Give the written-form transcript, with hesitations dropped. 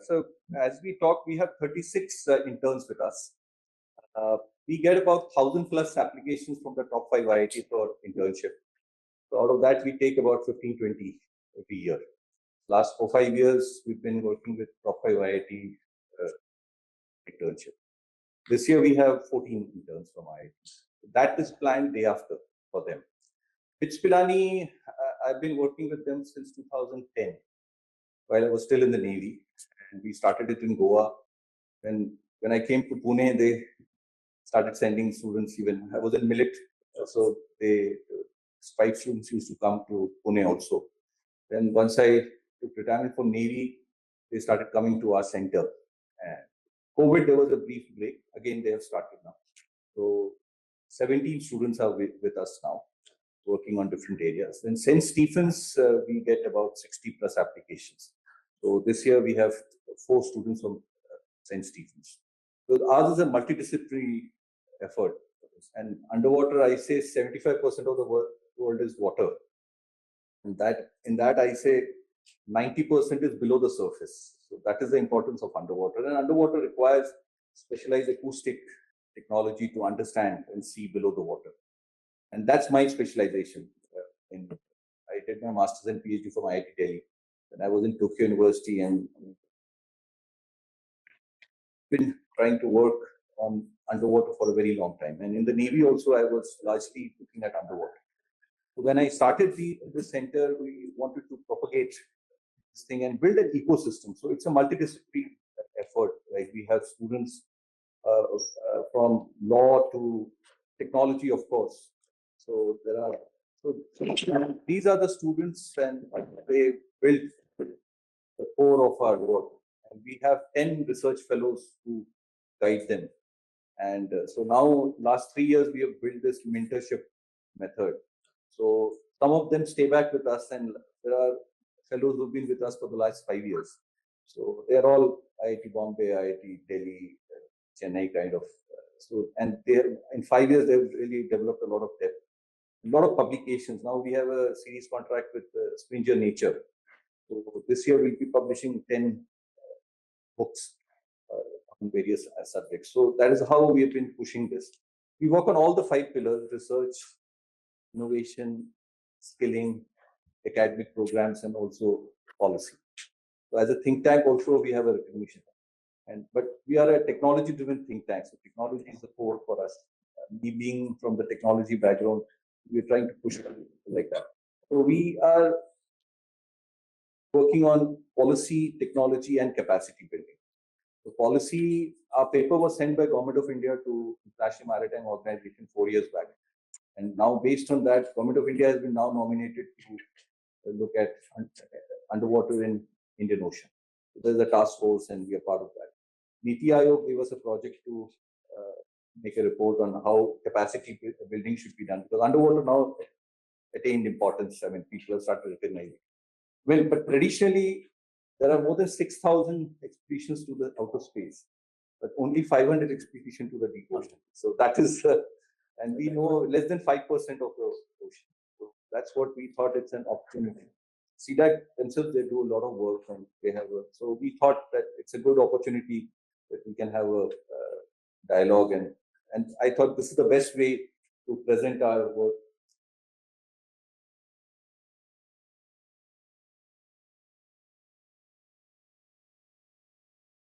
So as we talk, we have 36 interns with us. We get about 1,000 plus applications from the top 5 IITs for internship. So out of that, we take about 15, 20 every year. Last 4-5 years, we've been working with top 5 IIT internship. This year, we have 14 interns from IITs. That is planned day after for them. BITS Pilani, I've been working with them since 2010, while I was still in the Navy. And we started it in Goa. When I came to Pune, they started sending students even. I was in Millet, so they 5 students used to come to Pune also. Then once I took retirement from Navy, they started coming to our center. And COVID, there was a brief break. Again, they have started now. So 17 students are with us now, working on different areas. And St. Stephen's, we get about 60 plus applications. So this year we have 4 students from St. Stephen's. So ours is a multidisciplinary effort. And underwater, I say 75% of the world is water. And in that I say 90% is below the surface. So that is the importance of underwater. And underwater requires specialized acoustic technology to understand and see below the water. And that's my specialization. I did my master's and PhD from IIT Delhi. And I was in Tokyo University and been trying to work on underwater for a very long time. And in the Navy also, I was largely looking at underwater. So when I started the center, we wanted to propagate this thing and build an ecosystem. So it's a multidisciplinary effort. Like we have students from law to technology, of course. So there are these are the students, and they build the core of our work. And we have 10 research fellows who guide them. And so now, last 3 years, we have built this mentorship method. So some of them stay back with us, and there are fellows who've been with us for the last 5 years. So they're all IIT Bombay, IIT Delhi, Chennai kind of. And in 5 years, they've really developed a lot of depth, a lot of publications. Now we have a series contract with Springer Nature. So this year we'll be publishing 10 books on various subjects. So that is how we have been pushing this. We work on all the 5 pillars: research, innovation, skilling, academic programs, and also policy. So as a think tank also, we have a recognition. But we are a technology-driven think tank. So technology is the core for us. Me being from the technology background, we're trying to push it like that. So we are working on policy, technology, and capacity building. The policy, our paper was sent by Government of India to International Maritime Organization 4 years back. And now based on that, Government of India has been now nominated to look at underwater in Indian Ocean. So there's a task force and we are part of that. Niti Aayog gave us a project to make a report on how capacity building should be done. Because underwater now attained importance. I mean, people have started recognizing. Well, but traditionally, there are more than 6,000 expeditions to the outer space, but only 500 expeditions to the deep ocean. So that is, and we know less than 5% of the ocean. So that's what we thought it's an opportunity. CDAC themselves, they do a lot of work and they have so we thought that it's a good opportunity that we can have a dialogue and I thought this is the best way to present our work